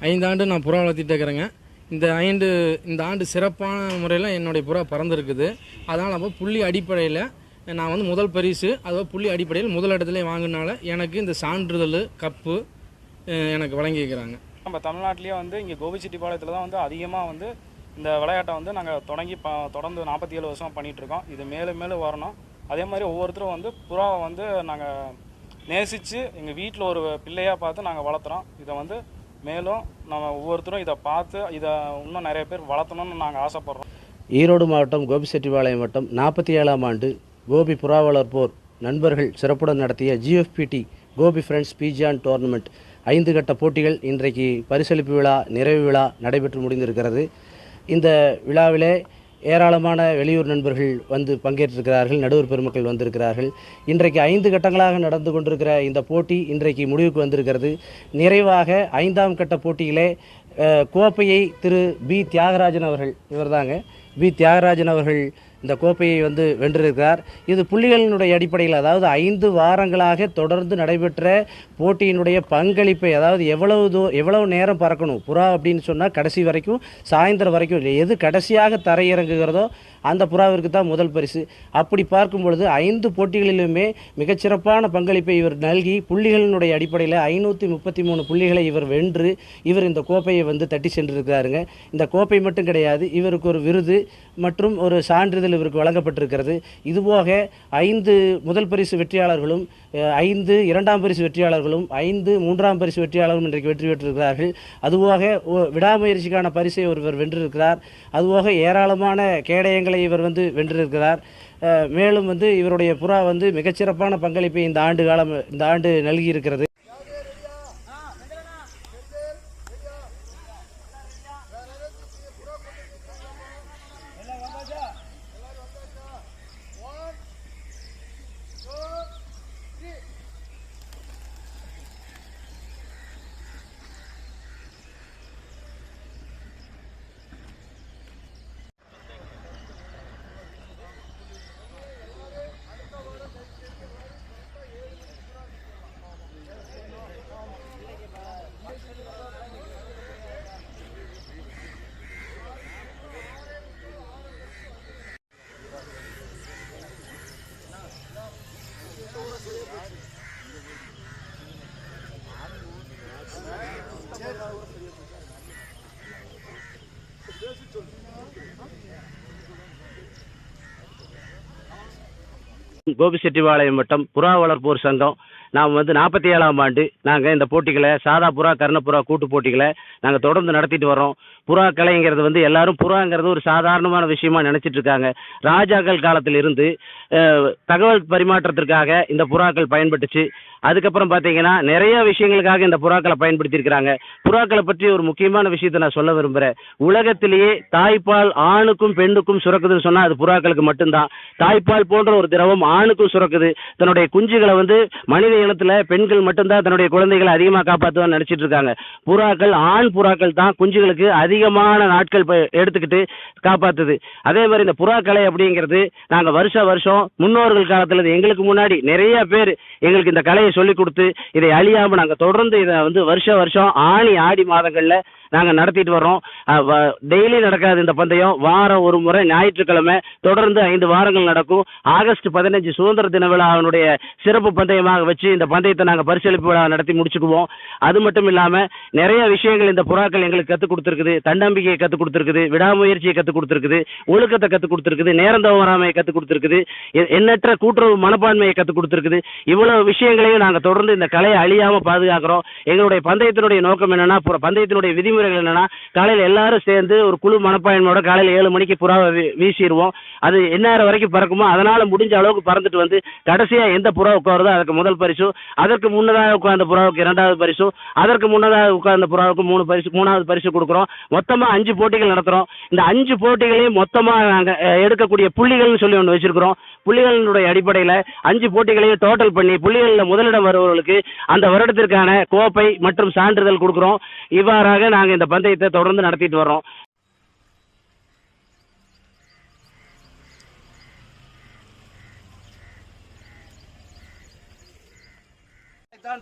5 ஆண்டு நான் புறா வளர்த்திட்டு இருக்கிறேங்க. இந்த ஆண்டு சிறப்பான முறையில் என்னுடைய புறா பறந்துருக்குது. அதனால் அப்போ புள்ளி அடிப்படையில் நான் வந்து முதல் பரிசு, அதாவது புள்ளி அடிப்படையில் முதல் இடத்துல வாங்கினால எனக்கு இந்த சான்றிதழ் கப்பு எனக்கு வழங்கியிருக்கிறாங்க. நம்ம தமிழ்நாட்டிலேயே வந்து இங்கே கோபிச்செட்டிப்பாளையத்தில் தான் வந்து அதிகமாக வந்து இந்த விளையாட்டை வந்து நாங்கள் தொடர்ந்து 47 வருஷம் பண்ணிகிட்ருக்கோம். இது மேலும் மேலும் வரணும். அதே மாதிரி ஒவ்வொருத்தரும் வந்து புறாவை வந்து நாங்கள் நேசித்து எங்கள் வீட்டில் ஒரு பிள்ளையாக பார்த்து நாங்கள் வளர்த்துறோம். இதை வந்து மேலும் நம்ம ஒவ்வொருத்தரும் இதை பார்த்து இதை இன்னும் நிறைய பேர் வளர்த்தணும்னு நாங்கள் ஆசைப்பட்றோம். ஈரோடு மாவட்டம் கோபிச்செட்டிப்பாளையம் வட்டம் 47ஆம் ஆண்டு கோபி புறா வளர்ப்போர் நண்பர்கள் சிறப்புடன் நடத்திய GFPT Gopi friends Bijan tournament 5 கட்ட போட்டிகள் இன்றைக்கு பரிசளிப்பு விழா நிறைவு விழா நடைபெற்று முடிந்திருக்கிறது. இந்த விழாவிலே ஏராளமான வெளியூர் நண்பர்கள் வந்து பங்கேற்றிருக்கிறார்கள், நடுவர் பெருமக்கள் வந்திருக்கிறார்கள். இன்றைக்கு 5 கட்டங்களாக நடந்து கொண்டிருக்கிற இந்த போட்டி இன்றைக்கு முடிவுக்கு வந்திருக்கிறது. நிறைவாக 5ஆம் கட்ட போட்டியிலே கோப்பையை திரு பி தியாகராஜன் அவர்கள், இவர்தாங்க பி தியாகராஜன் அவர்கள் இந்த கோப்பையை வந்து வென்றிருக்கிறார். இது புள்ளிகளினுடைய அடிப்படையில், அதாவது 5 வாரங்களாக தொடர்ந்து நடைபெற்ற போட்டியினுடைய பங்களிப்பை, அதாவது எவ்வளவு நேரம் பறக்கணும் புறா அப்படின்னு சொன்னால் கடைசி வரைக்கும் சாயந்தரம் வரைக்கும் இல்லை, எது கடைசியாக தரையிறங்குகிறதோ அந்த புறாவிற்கு தான் முதல் பரிசு. அப்படி பார்க்கும் பொழுது 5 போட்டிகளிலுமே மிகச்சிறப்பான பங்களிப்பை இவர் நல்கி புள்ளிகளினுடைய அடிப்படையில் 533 புள்ளிகளை இவர் வென்று இவர் இந்த கோப்பையை வந்து தட்டி சென்றிருக்கிறாருங்க. இந்த கோப்பை மட்டும் கிடையாது, இவருக்கு ஒரு விருது மற்றும் ஒரு சான்றிதழ் இவருக்கு வழங்கப்பட்டிருக்கிறது. இதுபோக 5 முதல் பரிசு வெற்றியாளர்களும் 5 இரண்டாம் பரிசு வெற்றியாளர்களும் 5 மூன்றாம் பரிசு வெற்றியாளர்களும் இன்றைக்கு வெற்றி பெற்றிருக்கிறார்கள். அதுபோக விடாமுயற்சிக்கான பரிசை ஒருவர் வென்றிருக்கிறார். அதுபோக ஏராளமான கேடயங்களை இவர் வந்து வென்றிருக்கிறார். மேலும் வந்து இவருடைய புறா வந்து மிகச்சிறப்பான பங்களிப்பை இந்த ஆண்டு நல்கியிருக்கிறது. கோபிச்செட்டிப்பாளையம் வட்டம் புறா வளர்ப்போர் சங்கம் நாம் வந்து 47ஆம் ஆண்டு நாங்கள் இந்த போட்டிகளை சாதா புறா கர்ணப்புறா கூட்டு போட்டிகளை நாங்கள் தொடர்ந்து நடத்திட்டு வரோம். புறா கலைங்கிறது வந்து எல்லாரும் புறாங்கிறது ஒரு சாதாரணமான விஷயமா நினைச்சிட்டு இருக்காங்க. ராஜாக்கள் காலத்தில் இருந்து தகவல் பரிமாற்றத்திற்காக இந்த புறாக்கள் பயன்பட்டுச்சு. அதுக்கப்புறம் பார்த்தீங்கன்னா நிறைய விஷயங்களுக்காக இந்த புறாக்களை பயன்படுத்தியிருக்கிறாங்க. புறாக்களை பற்றி ஒரு முக்கியமான விஷயத்தை நான் சொல்ல விரும்புகிறேன். உலகத்திலேயே தாய்ப்பால் ஆணுக்கும் பெண்ணுக்கும் சுரக்குதுன்னு சொன்னால் அது புறாக்களுக்கு மட்டும்தான். தாய்ப்பால் போன்ற ஒரு திரவம் ஆணுக்கும் சுரக்குது. தன்னுடைய குஞ்சுகளை வந்து மனித இனத்தில் பெண்கள் மட்டும்தான் தன்னுடைய குழந்தைகளை அதிகமாக காப்பாற்றுவான்னு நினச்சிட்டு இருக்காங்க. புறாக்கள் ஆண் புறாக்கள் தான் குஞ்சுகளுக்கு அதிகமான நாட்கள் எடுத்துக்கிட்டு காப்பாற்றுது. அதே மாதிரி இந்த புறாக்கலை அப்படிங்கிறது நாங்கள் வருஷம் முன்னோர்கள் காலத்தில் எங்களுக்கு முன்னாடி நிறைய பேர் எங்களுக்கு இந்த கலையை சொல்லிக் கொடுத்து இதை அழியாமல் நாங்கள் தொடர்ந்து இதை வந்து வருஷம் ஆடி மாதங்களில் நாங்கள் நடத்திட்டு வர்றோம். டெய்லி நடக்காது இந்த பந்தயம், வாரம் ஒரு முறை ஞாயிற்றுக்கிழமை தொடர்ந்து 5 வாரங்கள் நடக்கும். ஆகஸ்ட் 15 சுதந்திர தின விழாவினுடைய சிறப்பு பந்தயமாக வச்சு இந்த பந்தயத்தை நாங்கள் பரிசளிப்பு விழா நடத்தி முடிச்சுக்குவோம். அது மட்டும் இல்லாமல் நிறைய விஷயங்கள் இந்த புறாக்கள் எங்களுக்கு கற்றுக் கொடுத்துருக்குது. தன்னம்பிக்கையை கற்றுக் கொடுத்துருக்குது, விடாமுயற்சியை கற்றுக் கொடுத்துருக்குது, ஒழுக்கத்தை கற்றுக் கொடுத்துருக்குது, நேரந்தவராமையை கற்றுக் கொடுத்துருக்குது, எண்ணற்ற கூட்டுறவு மனப்பான்மையை கற்றுக் கொடுத்துருக்குது. இவ்வளவு விஷயங்களையும் நாங்கள் தொடர்ந்து இந்த கலையை அழியாமல் பாதுகாக்கிறோம். எங்களுடைய பந்தயத்தினுடைய நோக்கம் என்னன்னா, பந்தயத்தினுடைய விதிமுறைகள் என்னன்னா, காலையில் எல்லாரும் சேர்ந்து ஒரு குழு மனப்பான்மையோட காலையில் 7 மணிக்கு புறாவை வீசிடுவோம். அது எந்நேரம் வரைக்கும் பறக்குமோ அதனால முடிஞ்ச அளவுக்கு பறந்துட்டு வந்து கடைசியா எந்த புறா உட்காருதோ அதுக்கு முதல் பரிசும், அதற்கு முன்னதாக உட்கார்ந்த புறாவுக்கு 2வது பரிசும், அதற்கு முன்னதாக உட்கார்ந்த புறாவுக்கு 3வது பரிசு கொடுக்குறோம். மொத்தமா 5 போட்டிகள் நடத்துறோம். இந்த 5 போட்டிகளையும் மொத்தமா நாங்க எடுக்கக்கூடிய புள்ளிகள்னு சொல்லி ஒன்று வச்சிருக்கிறோம். புள்ளிகளினுடைய அடிப்படையில் 5 போட்டிகளையும் டோட்டல் பண்ணி புள்ளிகளில் முதலிடம் வருபவர்களுக்கு அந்த வருடத்திற்கான கோப்பை மற்றும் சான்றிதழ் கொடுக்குறோம். இவ்வாறாக நாங்கள் இந்த பந்தயத்தை தொடர்ந்து நடத்திட்டு வர்றோம்.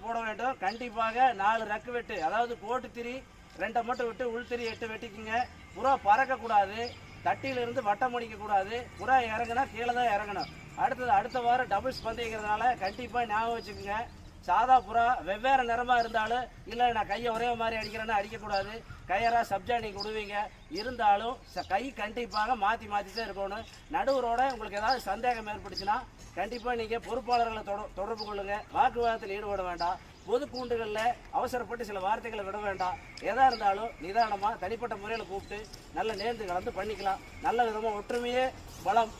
போட வேண்டும். கண்டிப்பாக 4 ரக்கு வெட்டு, அதாவது போட்டு திரி 2 மட்டும் விட்டு உள்திரி 8 வெட்டிக்குங்க. புறா பறக்கக்கூடாது, தட்டியிலிருந்து வட்டம் முடிக்கக்கூடாது. புறா இறங்குனா கீழே தான் இறங்கணும். அடுத்த வாரம் டபுள்ஸ் பந்தயங்கிறதுனால கண்டிப்பாக ஞாபகம் வச்சுக்கோங்க. சாதா புறா வெவ்வேறு நிறமாக இருந்தாலும் இல்லை நான் கையை ஒரே மாதிரி அடிக்கிறேன்னா அடிக்கக்கூடாது. கயிறாக சப்ஜா நீங்கள் விடுவீங்க. இருந்தாலும் கை கண்டிப்பாக மாற்றி தான் இருக்கணும். நடுவரோட உங்களுக்கு ஏதாவது சந்தேகம் ஏற்பட்டுச்சுன்னா கண்டிப்பாக நீங்கள் பொறுப்பாளர்களை தொடர்பு கொள்ளுங்கள். வாக்குவாதத்தில் ஈடுபட வேண்டாம். பொது கூண்டுகளில் அவசரப்பட்டு சில வார்த்தைகளை விட வேண்டாம். எதாக இருந்தாலும் நிதானமாக தனிப்பட்ட முறையில் கூப்பிட்டு நல்ல நேர்ந்து கலந்து பண்ணிக்கலாம். நல்ல விதமாக ஒற்றுமையே பலம்.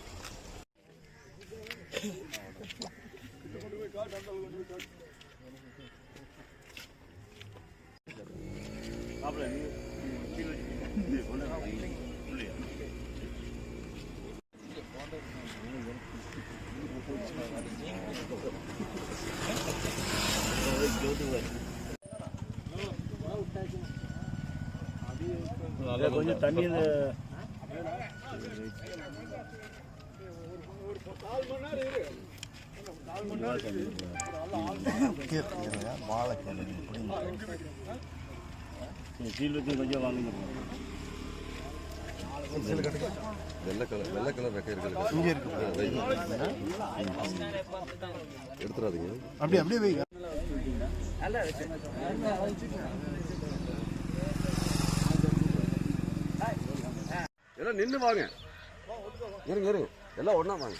கொஞ்சம் தண்ணி கொஞ்சம் வாங்க. வெள்ளை கலர் ரெக்கை இருக்கு இங்கே இருக்கு எடுத்துறாதீங்க. அப்படியே வைங்க. எல்லாம் நின்று வாங்க. இருங்க எல்லாம் ஒண்ணா வாங்க.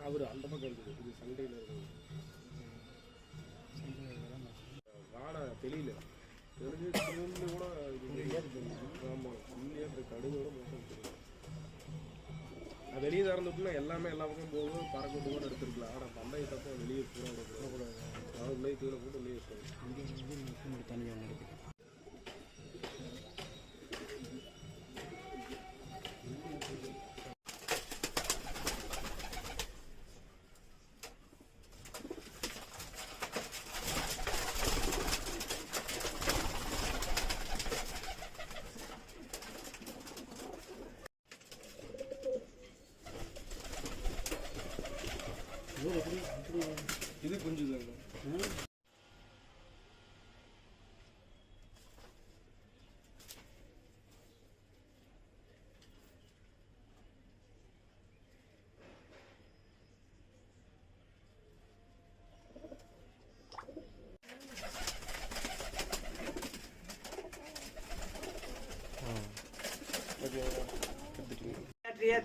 அவர் அந்த பக்கம் இருக்குது. இது சண்டையில் இருக்குது. வாடை தெரியல தெரிஞ்சு கூட ஆமாம் இல்லையா கடுகோட மோசம் தெரியும். அது வெளியே திறந்துட்டுனா எல்லாமே எல்லா பக்கம் போகும். பறக்க கூட எடுத்துருக்கலாம். ஆனால் பந்தய தப்பம் வெளியே பூரா விடக்கூடாது. அதாவது உள்ளே தூர போட்டு வெளியே வச்சுக்கணும். தண்ணி ஒன்று எடுத்துக்கலாம். இது கொஞ்சம்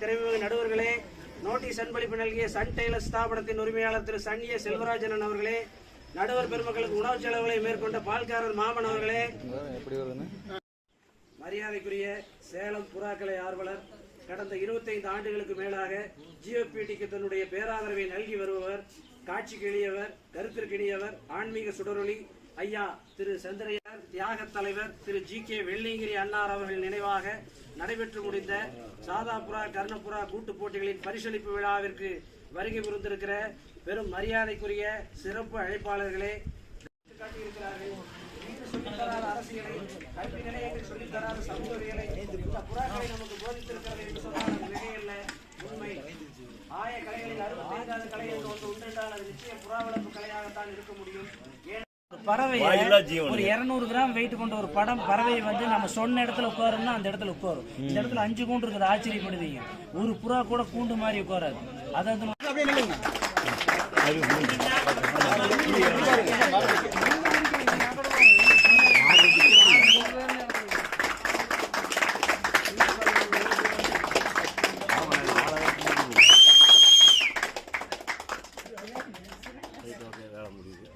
திரைமுக நடுவர்களே, நோட்டீஸ் அன்பளிப்பு நல்கிய சன் டெய்லர் ஸ்தாபனத்தின் உரிமையாளர் திரு சன்னிய செல்வராஜன் அவர்களே, நடுவர் பெருமக்களுக்கு உணவு செலவுகளை மேற்கொண்ட பால்காரர் மாமன் அவர்களே, மரியாதைக்குரிய சேலம் புறாக்கலை ஆர்வலர், கடந்த 25 ஆண்டுகளுக்கு மேலாக ஜிஓபிடிக்கு தன்னுடைய பேராதரவை நல்கி வருபவர், காட்சிக்கு எளியவர், கருத்திற்கு இனியவர், ஆன்மீக சுடரொளி ஐயா திரு சந்திரையார், தியாக தலைவர் திரு ஜி.கே. வெள்ளிங்கிரி அன்னார் அவர்கள் நினைவாக நடைபெற்று முடிந்த சாதாபுரா கர்ணபுரா கூட்டு போட்டிகளின் பரிசளிப்பு விழாவிற்கு வருகை புரிந்திருக்கிற பெரும் மரியாதைக்குரிய சிறப்பு அழைப்பாளர்களே, அரசியலை, கல்வி நிலையங்கள் சொல்லித்தராத சமூகவியலை இந்த புறாக்களை நமக்கு போதித்திருக்கிறது என்று சொன்னால் மிகையல்ல, உண்மை. ஆய கலைகளில் 65வது கலை என்று ஒன்று உண்டென்றால் அது நிச்சயம் புறா வளர்ப்பு கலையாகத்தான் இருக்க முடியும். பறவை ஒரு 200 கிராம் வெயிட் கொண்ட ஒரு பறவையை வந்து நம்ம சொன்ன இடத்துல உட்காருன்னா அந்த இடத்துல உட்காரும். இந்த இடத்துல 5 கூண்டு இருக்குது. ஆச்சரியப்படுவீங்க. ஒரு புறா கூட கூண்டு மாதிரி உட்காராது. அதாவது ரைட் ஓகே வேலை முடியுது.